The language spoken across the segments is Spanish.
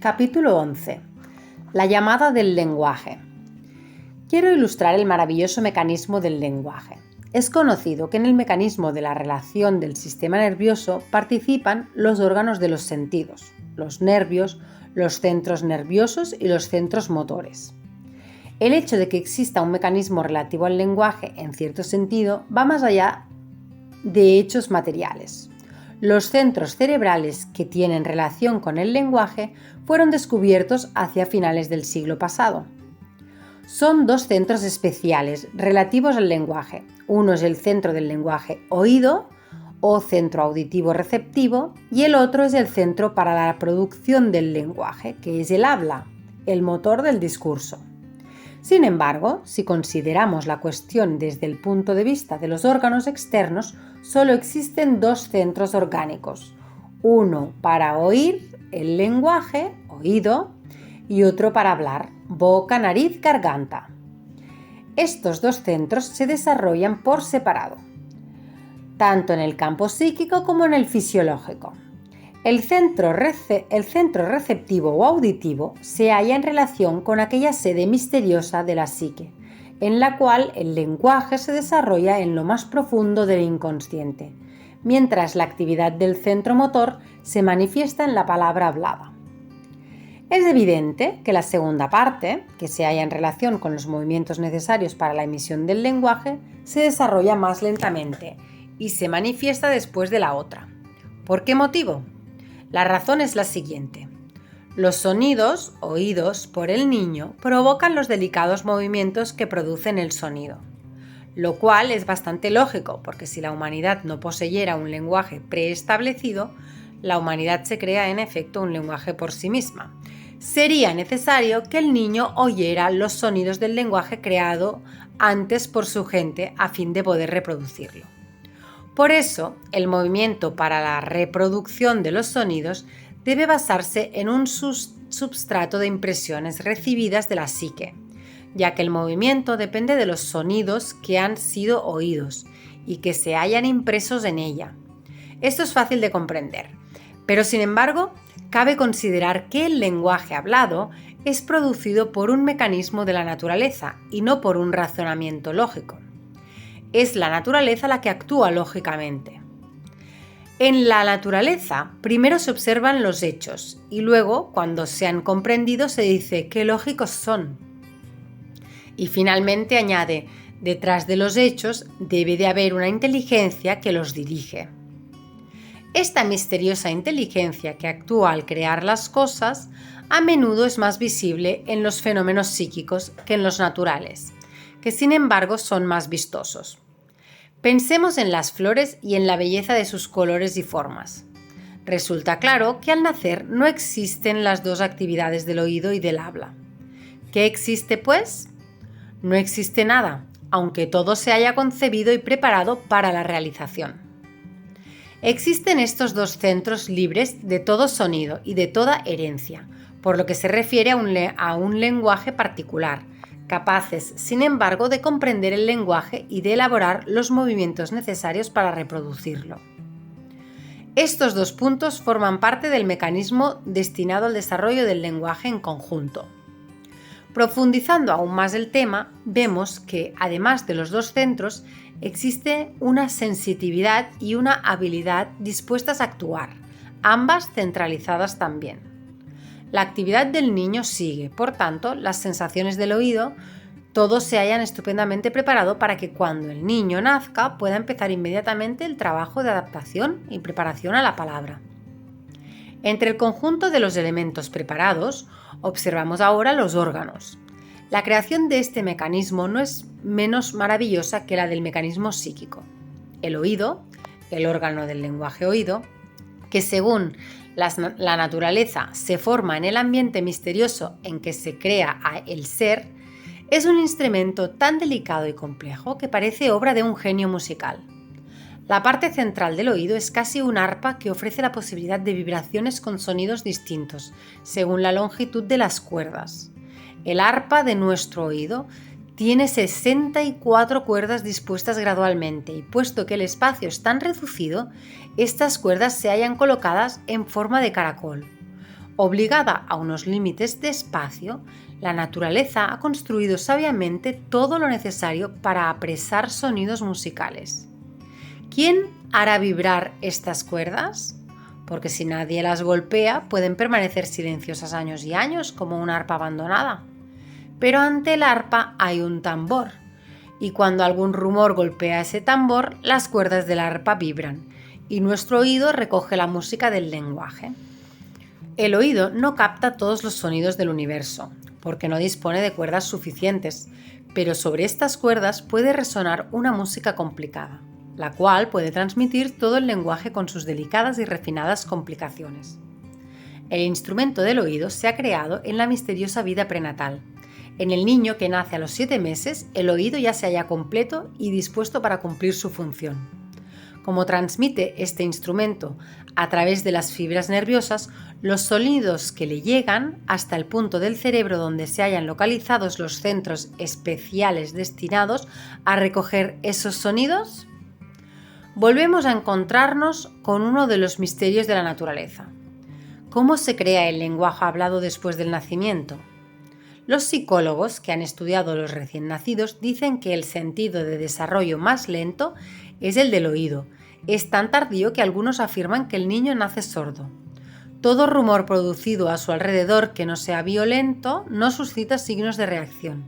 Capítulo 11. La llamada del lenguaje. Quiero ilustrar el maravilloso mecanismo del lenguaje. Es conocido que en el mecanismo de la relación del sistema nervioso participan los órganos de los sentidos, los nervios, los centros nerviosos y los centros motores. El hecho de que exista un mecanismo relativo al lenguaje, en cierto sentido, va más allá de hechos materiales. Los centros cerebrales que tienen relación con el lenguaje fueron descubiertos hacia finales del siglo pasado. Son dos centros especiales relativos al lenguaje. Uno es el centro del lenguaje oído o centro auditivo receptivo y el otro es el centro para la producción del lenguaje, que es el habla, el motor del discurso. Sin embargo, si consideramos la cuestión desde el punto de vista de los órganos externos, solo existen dos centros orgánicos, uno para oír, el lenguaje, oído, y otro para hablar, boca, nariz, garganta. Estos dos centros se desarrollan por separado, tanto en el campo psíquico como en el fisiológico. El centro receptivo o auditivo se halla en relación con aquella sede misteriosa de la psique, en la cual el lenguaje se desarrolla en lo más profundo del inconsciente, mientras la actividad del centro motor se manifiesta en la palabra hablada. Es evidente que la segunda parte, que se halla en relación con los movimientos necesarios para la emisión del lenguaje, se desarrolla más lentamente y se manifiesta después de la otra. ¿Por qué motivo? La razón es la siguiente. Los sonidos oídos por el niño provocan los delicados movimientos que producen el sonido, lo cual es bastante lógico, porque si la humanidad no poseyera un lenguaje preestablecido, la humanidad se crea en efecto un lenguaje por sí misma. Sería necesario que el niño oyera los sonidos del lenguaje creado antes por su gente a fin de poder reproducirlo. Por eso, el movimiento para la reproducción de los sonidos debe basarse en un substrato de impresiones recibidas de la psique, ya que el movimiento depende de los sonidos que han sido oídos y que se hayan impresos en ella. Esto es fácil de comprender, pero sin embargo, cabe considerar que el lenguaje hablado es producido por un mecanismo de la naturaleza y no por un razonamiento lógico. Es la naturaleza la que actúa lógicamente. En la naturaleza, primero se observan los hechos y luego, cuando se han comprendido, se dice qué lógicos son. Y finalmente añade, detrás de los hechos debe de haber una inteligencia que los dirige. Esta misteriosa inteligencia que actúa al crear las cosas a menudo es más visible en los fenómenos psíquicos que en los naturales, que sin embargo son más vistosos. Pensemos en las flores y en la belleza de sus colores y formas. Resulta claro que al nacer no existen las dos actividades del oído y del habla. ¿Qué existe, pues? No existe nada, aunque todo se haya concebido y preparado para la realización. Existen estos dos centros libres de todo sonido y de toda herencia, por lo que se refiere a un lenguaje particular, capaces, sin embargo, de comprender el lenguaje y de elaborar los movimientos necesarios para reproducirlo. Estos dos puntos forman parte del mecanismo destinado al desarrollo del lenguaje en conjunto. Profundizando aún más el tema, vemos que, además de los dos centros, existe una sensitividad y una habilidad dispuestas a actuar, ambas centralizadas también. La actividad del niño sigue, por tanto, las sensaciones del oído, todo se hayan estupendamente preparado para que cuando el niño nazca pueda empezar inmediatamente el trabajo de adaptación y preparación a la palabra. Entre el conjunto de los elementos preparados, observamos ahora los órganos. La creación de este mecanismo no es menos maravillosa que la del mecanismo psíquico. El oído, el órgano del lenguaje oído, que según la naturaleza se forma en el ambiente misterioso en que se crea el ser, es un instrumento tan delicado y complejo que parece obra de un genio musical. La parte central del oído es casi un arpa que ofrece la posibilidad de vibraciones con sonidos distintos, según la longitud de las cuerdas. El arpa de nuestro oído tiene 64 cuerdas dispuestas gradualmente y puesto que el espacio es tan reducido, estas cuerdas se hallan colocadas en forma de caracol. Obligada a unos límites de espacio, la naturaleza ha construido sabiamente todo lo necesario para apresar sonidos musicales. ¿Quién hará vibrar estas cuerdas? Porque si nadie las golpea, pueden permanecer silenciosas años y años como una arpa abandonada. Pero ante el arpa hay un tambor, y cuando algún rumor golpea ese tambor, las cuerdas del arpa vibran, y nuestro oído recoge la música del lenguaje. El oído no capta todos los sonidos del universo, porque no dispone de cuerdas suficientes, pero sobre estas cuerdas puede resonar una música complicada, la cual puede transmitir todo el lenguaje con sus delicadas y refinadas complicaciones. El instrumento del oído se ha creado en la misteriosa vida prenatal. En el niño que nace a los 7 meses, el oído ya se halla completo y dispuesto para cumplir su función. Como transmite este instrumento a través de las fibras nerviosas, los sonidos que le llegan hasta el punto del cerebro donde se hallan localizados los centros especiales destinados a recoger esos sonidos, volvemos a encontrarnos con uno de los misterios de la naturaleza. ¿Cómo se crea el lenguaje hablado después del nacimiento? Los psicólogos que han estudiado los recién nacidos dicen que el sentido de desarrollo más lento es el del oído. Es tan tardío que algunos afirman que el niño nace sordo. Todo rumor producido a su alrededor que no sea violento no suscita signos de reacción.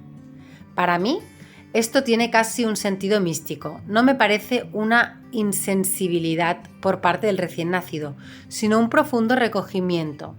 Para mí, esto tiene casi un sentido místico. No me parece una insensibilidad por parte del recién nacido, sino un profundo recogimiento.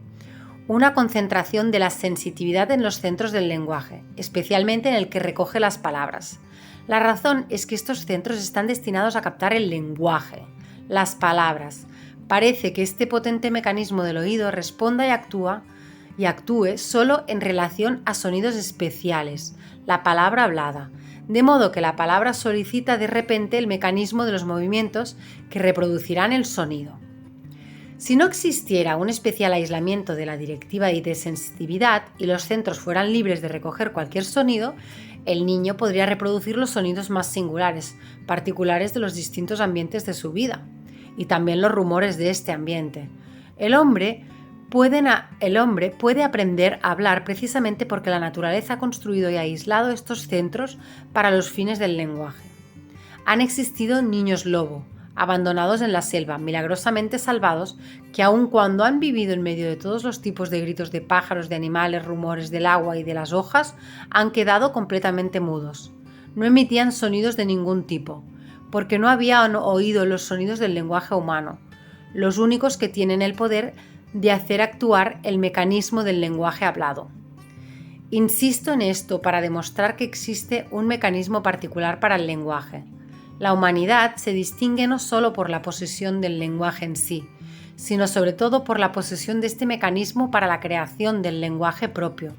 Una concentración de la sensitividad en los centros del lenguaje, especialmente en el que recoge las palabras. La razón es que estos centros están destinados a captar el lenguaje, las palabras. Parece que este potente mecanismo del oído responda y actúe solo en relación a sonidos especiales, la palabra hablada, de modo que la palabra solicita de repente el mecanismo de los movimientos que reproducirán el sonido. Si no existiera un especial aislamiento de la directiva y de sensitividad y los centros fueran libres de recoger cualquier sonido, el niño podría reproducir los sonidos más singulares, particulares de los distintos ambientes de su vida, y también los rumores de este ambiente. El hombre puede aprender a hablar precisamente porque la naturaleza ha construido y aislado estos centros para los fines del lenguaje. Han existido niños lobo, abandonados en la selva, milagrosamente salvados, que aun cuando han vivido en medio de todos los tipos de gritos de pájaros, de animales, rumores del agua y de las hojas, han quedado completamente mudos. No emitían sonidos de ningún tipo, porque no habían oído los sonidos del lenguaje humano, los únicos que tienen el poder de hacer actuar el mecanismo del lenguaje hablado. Insisto en esto para demostrar que existe un mecanismo particular para el lenguaje. La humanidad se distingue no solo por la posesión del lenguaje en sí, sino sobre todo por la posesión de este mecanismo para la creación del lenguaje propio.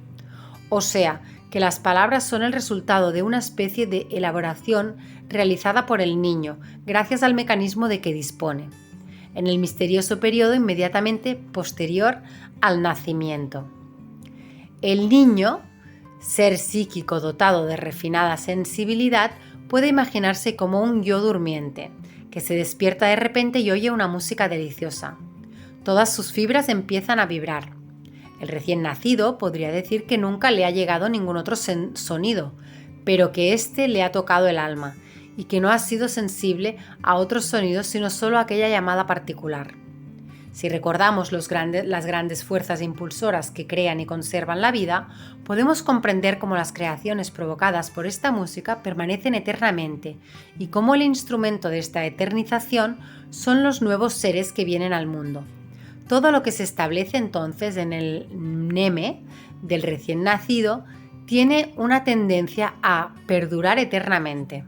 O sea, que las palabras son el resultado de una especie de elaboración realizada por el niño, gracias al mecanismo de que dispone, en el misterioso periodo inmediatamente posterior al nacimiento. El niño, ser psíquico dotado de refinada sensibilidad, puede imaginarse como un yo durmiente, que se despierta de repente y oye una música deliciosa. Todas sus fibras empiezan a vibrar. El recién nacido podría decir que nunca le ha llegado ningún otro sonido, pero que éste le ha tocado el alma y que no ha sido sensible a otros sonidos sino solo a aquella llamada particular. Si recordamos las grandes fuerzas impulsoras que crean y conservan la vida, podemos comprender cómo las creaciones provocadas por esta música permanecen eternamente y cómo el instrumento de esta eternización son los nuevos seres que vienen al mundo. Todo lo que se establece entonces en el neme del recién nacido tiene una tendencia a perdurar eternamente.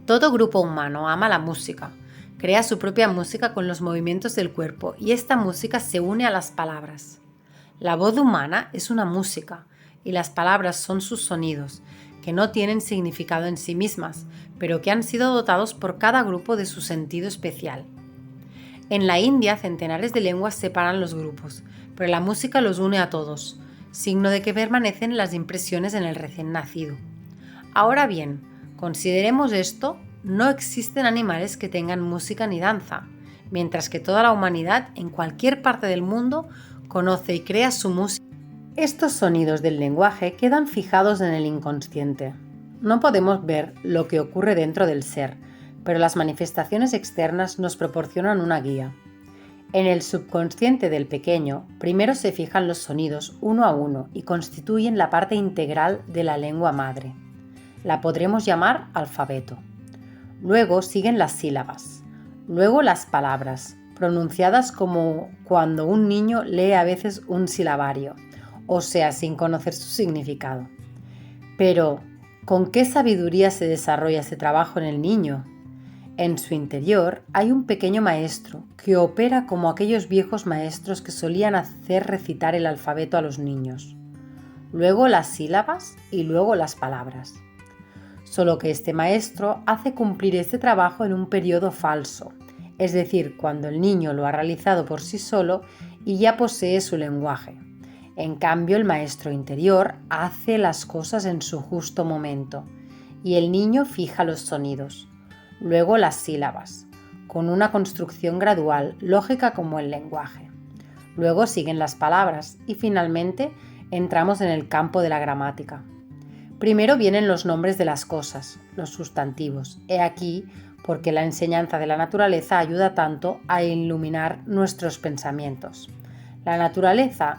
Todo grupo humano ama la música. Crea su propia música con los movimientos del cuerpo y esta música se une a las palabras. La voz humana es una música y las palabras son sus sonidos, que no tienen significado en sí mismas, pero que han sido dotados por cada grupo de su sentido especial. En la India, centenares de lenguas separan los grupos, pero la música los une a todos, signo de que permanecen las impresiones en el recién nacido. Ahora bien, consideremos esto. No existen animales que tengan música ni danza, mientras que toda la humanidad en cualquier parte del mundo conoce y crea su música. Estos sonidos del lenguaje quedan fijados en el inconsciente. No podemos ver lo que ocurre dentro del ser, pero las manifestaciones externas nos proporcionan una guía. En el subconsciente del pequeño, primero se fijan los sonidos uno a uno y constituyen la parte integral de la lengua madre. La podremos llamar alfabeto. Luego siguen las sílabas, luego las palabras, pronunciadas como cuando un niño lee a veces un silabario, o sea, sin conocer su significado. Pero, ¿con qué sabiduría se desarrolla ese trabajo en el niño? En su interior hay un pequeño maestro que opera como aquellos viejos maestros que solían hacer recitar el alfabeto a los niños. Luego las sílabas y luego las palabras. Solo que este maestro hace cumplir este trabajo en un periodo falso, es decir, cuando el niño lo ha realizado por sí solo y ya posee su lenguaje. En cambio, el maestro interior hace las cosas en su justo momento y el niño fija los sonidos. Luego las sílabas, con una construcción gradual, lógica como el lenguaje. Luego siguen las palabras y finalmente entramos en el campo de la gramática. Primero vienen los nombres de las cosas, los sustantivos. He aquí porque la enseñanza de la naturaleza ayuda tanto a iluminar nuestros pensamientos. La naturaleza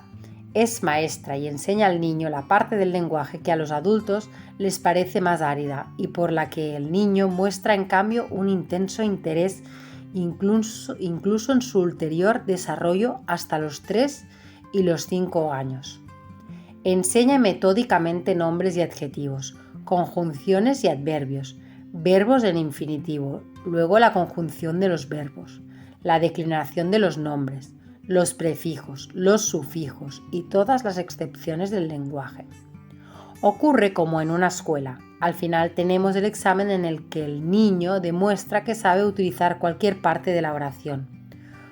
es maestra y enseña al niño la parte del lenguaje que a los adultos les parece más árida y por la que el niño muestra en cambio un intenso interés incluso en su ulterior desarrollo hasta los 3 y los 5 años. Enseña metódicamente nombres y adjetivos, conjunciones y adverbios, verbos en infinitivo, luego la conjunción de los verbos, la declinación de los nombres, los prefijos, los sufijos y todas las excepciones del lenguaje. Ocurre como en una escuela. Al final tenemos el examen en el que el niño demuestra que sabe utilizar cualquier parte de la oración.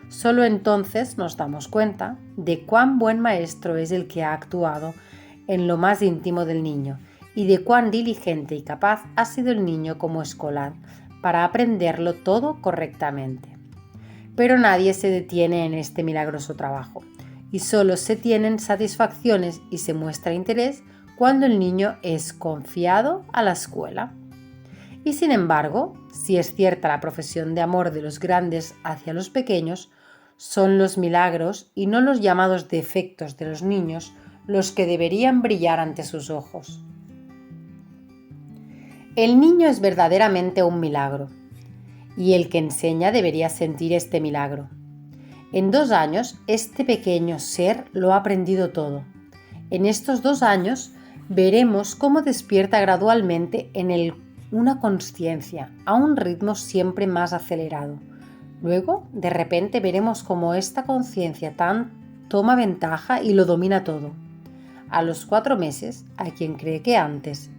Solo entonces nos damos cuenta de cuán buen maestro es el que ha actuado en lo más íntimo del niño y de cuán diligente y capaz ha sido el niño como escolar para aprenderlo todo correctamente. Pero nadie se detiene en este milagroso trabajo y solo se tienen satisfacciones y se muestra interés cuando el niño es confiado a la escuela. Y sin embargo, si es cierta la profesión de amor de los grandes hacia los pequeños, son los milagros y no los llamados defectos de los niños los que deberían brillar ante sus ojos. El niño es verdaderamente un milagro, y el que enseña debería sentir este milagro. En 2 años, este pequeño ser lo ha aprendido todo. En estos 2 años, veremos cómo despierta gradualmente en él una consciencia a un ritmo siempre más acelerado. Luego, de repente, veremos cómo esta conciencia toma ventaja y lo domina todo. A los 4 meses, hay quien cree que antes,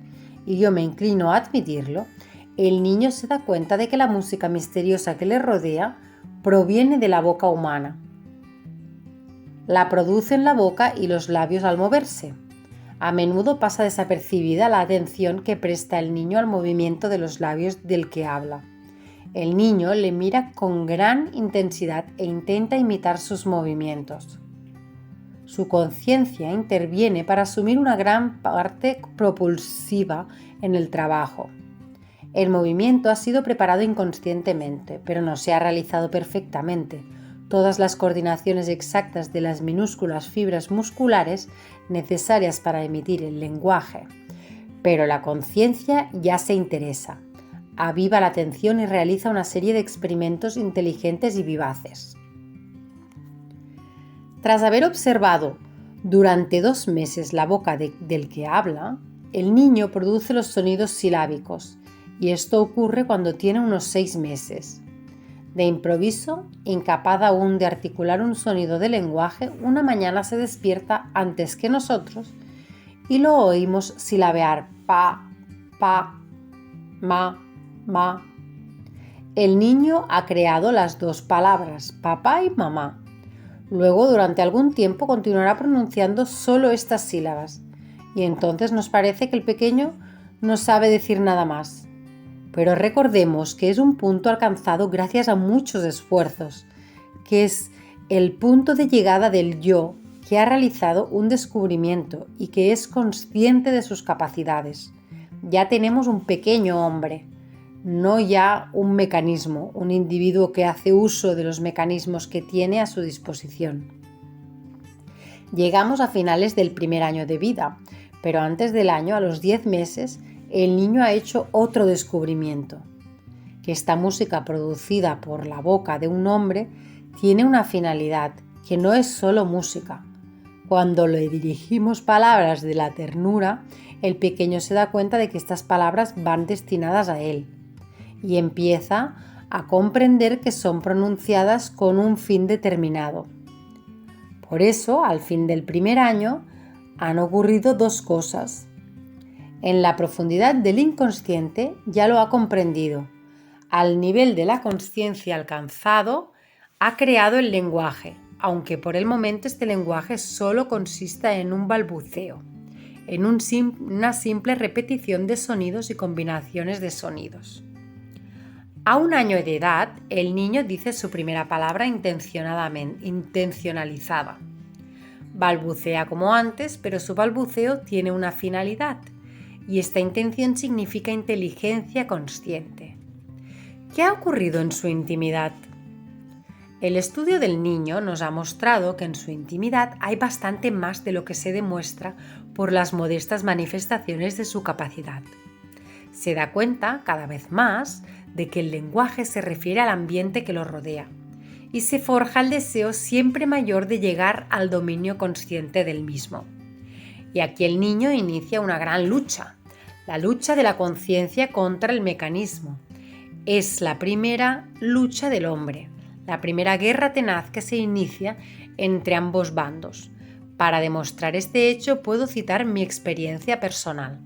y yo me inclino a admitirlo, el niño se da cuenta de que la música misteriosa que le rodea proviene de la boca humana. La produce en la boca y los labios al moverse. A menudo pasa desapercibida la atención que presta el niño al movimiento de los labios del que habla. El niño le mira con gran intensidad e intenta imitar sus movimientos. Su conciencia interviene para asumir una gran parte propulsiva en el trabajo. El movimiento ha sido preparado inconscientemente, pero no se ha realizado perfectamente. Todas las coordinaciones exactas de las minúsculas fibras musculares necesarias para emitir el lenguaje. Pero la conciencia ya se interesa, aviva la atención y realiza una serie de experimentos inteligentes y vivaces. Tras haber observado durante 2 meses la boca del que habla, el niño produce los sonidos silábicos, y esto ocurre cuando tiene unos 6 meses. De improviso, incapaz aún de articular un sonido de lenguaje, una mañana se despierta antes que nosotros y lo oímos silabear pa, pa, ma, ma. El niño ha creado las 2 palabras, papá y mamá. Luego, durante algún tiempo, continuará pronunciando solo estas sílabas y entonces nos parece que el pequeño no sabe decir nada más. Pero recordemos que es un punto alcanzado gracias a muchos esfuerzos, que es el punto de llegada del yo que ha realizado un descubrimiento y que es consciente de sus capacidades. Ya tenemos un pequeño hombre, no ya un mecanismo, un individuo que hace uso de los mecanismos que tiene a su disposición. Llegamos a finales del primer año de vida, pero antes del año, a los 10 meses, el niño ha hecho otro descubrimiento, que esta música producida por la boca de un hombre tiene una finalidad, que no es solo música. Cuando le dirigimos palabras de la ternura, el pequeño se da cuenta de que estas palabras van destinadas a él y empieza a comprender que son pronunciadas con un fin determinado. Por eso, al fin del primer año, han ocurrido dos cosas. En la profundidad del inconsciente ya lo ha comprendido. Al nivel de la consciencia alcanzado, ha creado el lenguaje, aunque por el momento este lenguaje solo consista en un balbuceo, en una simple repetición de sonidos y combinaciones de sonidos. A un año de edad, el niño dice su primera palabra intencionalizada. Balbucea como antes, pero su balbuceo tiene una finalidad, y esta intención significa inteligencia consciente. ¿Qué ha ocurrido en su intimidad? El estudio del niño nos ha mostrado que en su intimidad hay bastante más de lo que se demuestra por las modestas manifestaciones de su capacidad. Se da cuenta, cada vez más, de que el lenguaje se refiere al ambiente que lo rodea y se forja el deseo siempre mayor de llegar al dominio consciente del mismo. Y aquí el niño inicia una gran lucha, la lucha de la conciencia contra el mecanismo. Es la primera lucha del hombre, la primera guerra tenaz que se inicia entre ambos bandos. Para demostrar este hecho puedo citar mi experiencia personal.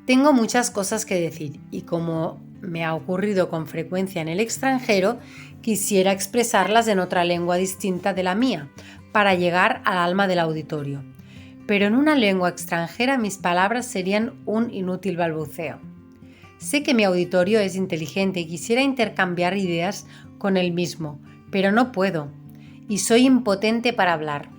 Tengo muchas cosas que decir y como me ha ocurrido con frecuencia en el extranjero, quisiera expresarlas en otra lengua distinta de la mía, para llegar al alma del auditorio. Pero en una lengua extranjera mis palabras serían un inútil balbuceo. Sé que mi auditorio es inteligente y quisiera intercambiar ideas con él mismo, pero no puedo, y soy impotente para hablar.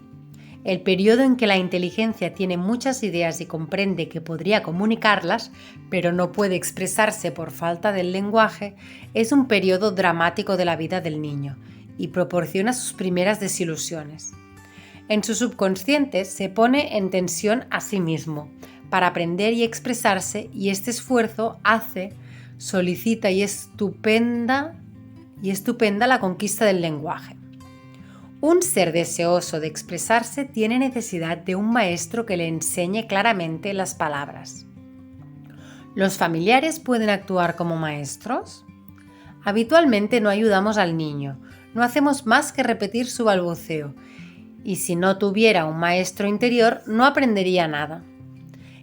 El periodo en que la inteligencia tiene muchas ideas y comprende que podría comunicarlas, pero no puede expresarse por falta del lenguaje, es un periodo dramático de la vida del niño y proporciona sus primeras desilusiones. En su subconsciente se pone en tensión a sí mismo para aprender y expresarse, y este esfuerzo solicita y estupenda la conquista del lenguaje. Un ser deseoso de expresarse tiene necesidad de un maestro que le enseñe claramente las palabras. ¿Los familiares pueden actuar como maestros? Habitualmente no ayudamos al niño, no hacemos más que repetir su balbuceo, y si no tuviera un maestro interior no aprendería nada.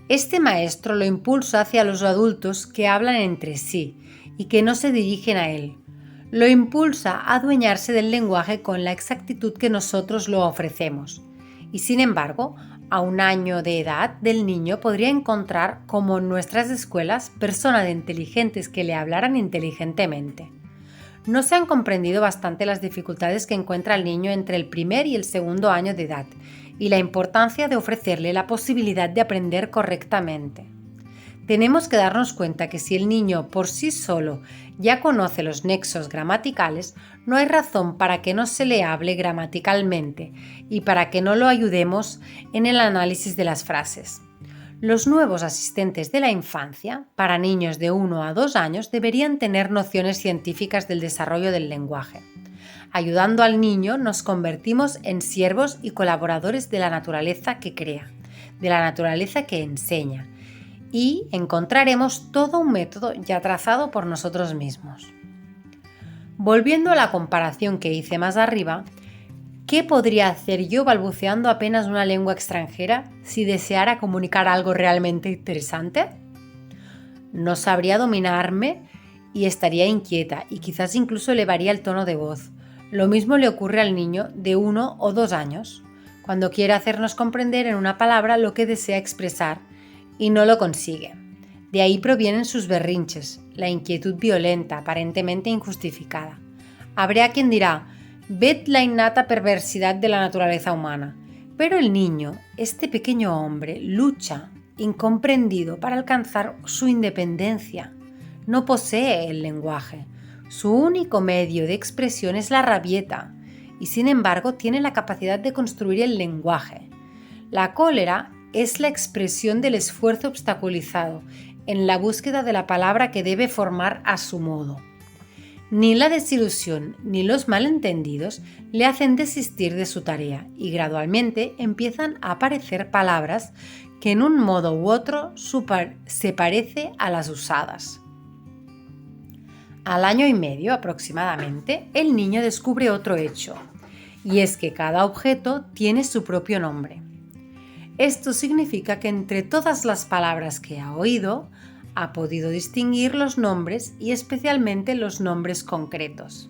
Este maestro lo impulsa hacia los adultos que hablan entre sí y que no se dirigen a él. Lo impulsa a adueñarse del lenguaje con la exactitud que nosotros lo ofrecemos. Y sin embargo, a un año de edad del niño podría encontrar, como en nuestras escuelas, personas inteligentes que le hablaran inteligentemente. No se han comprendido bastante las dificultades que encuentra el niño entre el primer y el segundo año de edad y la importancia de ofrecerle la posibilidad de aprender correctamente. Tenemos que darnos cuenta que si el niño por sí solo ya conoce los nexos gramaticales, no hay razón para que no se le hable gramaticalmente y para que no lo ayudemos en el análisis de las frases. Los nuevos asistentes de la infancia, para niños de 1 a 2 años, deberían tener nociones científicas del desarrollo del lenguaje. Ayudando al niño nos convertimos en siervos y colaboradores de la naturaleza que crea, de la naturaleza que enseña, y encontraremos todo un método ya trazado por nosotros mismos. Volviendo a la comparación que hice más arriba, ¿qué podría hacer yo balbuceando apenas una lengua extranjera si deseara comunicar algo realmente interesante? No sabría dominarme y estaría inquieta y quizás incluso elevaría el tono de voz. Lo mismo le ocurre al niño de 1 o 2 años, cuando quiere hacernos comprender en una palabra lo que desea expresar y no lo consigue. De ahí provienen sus berrinches, la inquietud violenta, aparentemente injustificada. Habrá quien dirá, Ved la innata perversidad de la naturaleza humana. Pero el niño, este pequeño hombre, lucha incomprendido para alcanzar su independencia. No posee el lenguaje. Su único medio de expresión es la rabieta y sin embargo tiene la capacidad de construir el lenguaje. La cólera es la expresión del esfuerzo obstaculizado en la búsqueda de la palabra que debe formar a su modo. Ni la desilusión ni los malentendidos le hacen desistir de su tarea y gradualmente empiezan a aparecer palabras que en un modo u otro se parece a las usadas. Al año y medio aproximadamente, el niño descubre otro hecho, y es que cada objeto tiene su propio nombre. Esto significa que entre todas las palabras que ha oído, ha podido distinguir los nombres y especialmente los nombres concretos.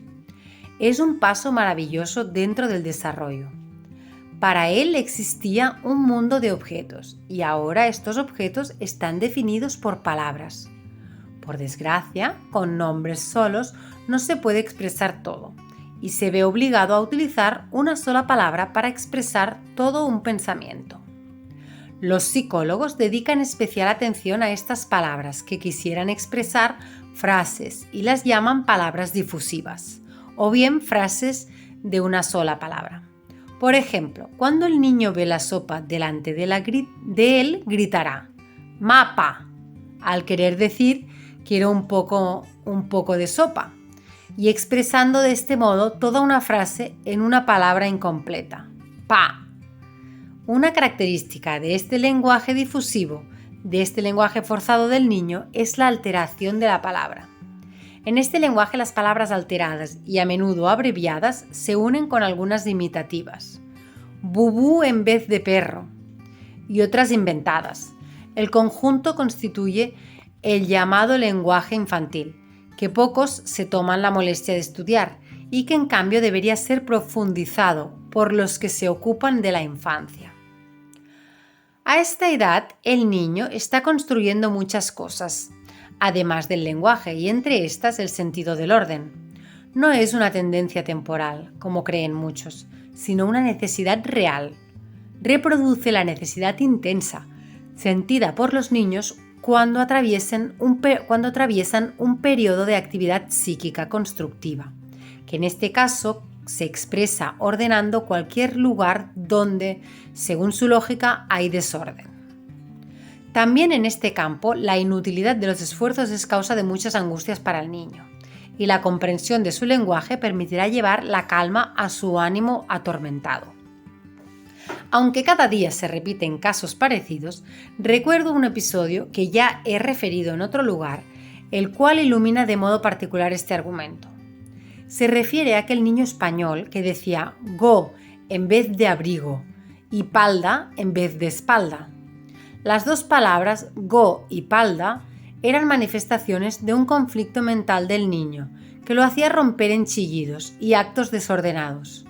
Es un paso maravilloso dentro del desarrollo. Para él existía un mundo de objetos y ahora estos objetos están definidos por palabras. Por desgracia, con nombres solos no se puede expresar todo y se ve obligado a utilizar una sola palabra para expresar todo un pensamiento. Los psicólogos dedican especial atención a estas palabras que quisieran expresar frases y las llaman palabras difusivas o bien frases de una sola palabra. Por ejemplo, cuando el niño ve la sopa delante de él, gritará «Mapa», al querer decir «quiero un poco de sopa», y expresando de este modo toda una frase en una palabra incompleta «pa». Una característica de este lenguaje difusivo, de este lenguaje forzado del niño, es la alteración de la palabra. En este lenguaje las palabras alteradas y a menudo abreviadas se unen con algunas imitativas. Bubú en vez de perro y otras inventadas. El conjunto constituye el llamado lenguaje infantil, que pocos se toman la molestia de estudiar y que en cambio debería ser profundizado por los que se ocupan de la infancia. A esta edad, el niño está construyendo muchas cosas, además del lenguaje, y entre estas el sentido del orden. No es una tendencia temporal, como creen muchos, sino una necesidad real. Reproduce la necesidad intensa, sentida por los niños cuando atraviesan un periodo de actividad psíquica constructiva, que en este caso se expresa ordenando cualquier lugar donde, según su lógica, hay desorden. También en este campo, la inutilidad de los esfuerzos es causa de muchas angustias para el niño, y la comprensión de su lenguaje permitirá llevar la calma a su ánimo atormentado. Aunque cada día se repiten casos parecidos, recuerdo un episodio que ya he referido en otro lugar, el cual ilumina de modo particular este argumento. Se refiere a aquel niño español que decía go en vez de abrigo y palda en vez de espalda. Las dos palabras go y palda eran manifestaciones de un conflicto mental del niño que lo hacía romper en chillidos y actos desordenados.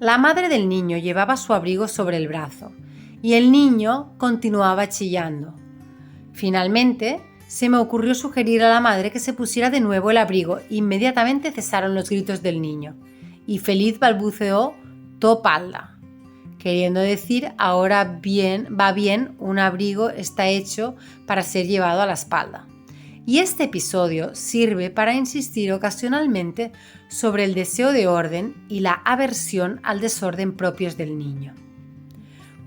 La madre del niño llevaba su abrigo sobre el brazo y el niño continuaba chillando. Finalmente, se me ocurrió sugerir a la madre que se pusiera de nuevo el abrigo. Inmediatamente cesaron los gritos del niño y feliz balbuceó «to palda», queriendo decir «ahora va bien, un abrigo está hecho para ser llevado a la espalda». Y este episodio sirve para insistir ocasionalmente sobre el deseo de orden y la aversión al desorden propios del niño.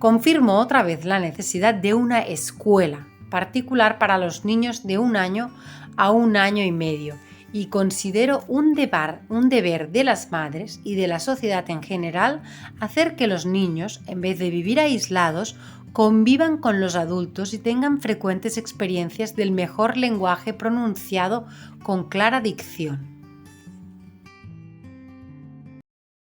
Confirmo otra vez la necesidad de una escuela particular para los niños de 1 año a 1 año y medio y considero un deber de las madres y de la sociedad en general hacer que los niños, en vez de vivir aislados, convivan con los adultos y tengan frecuentes experiencias del mejor lenguaje pronunciado con clara dicción.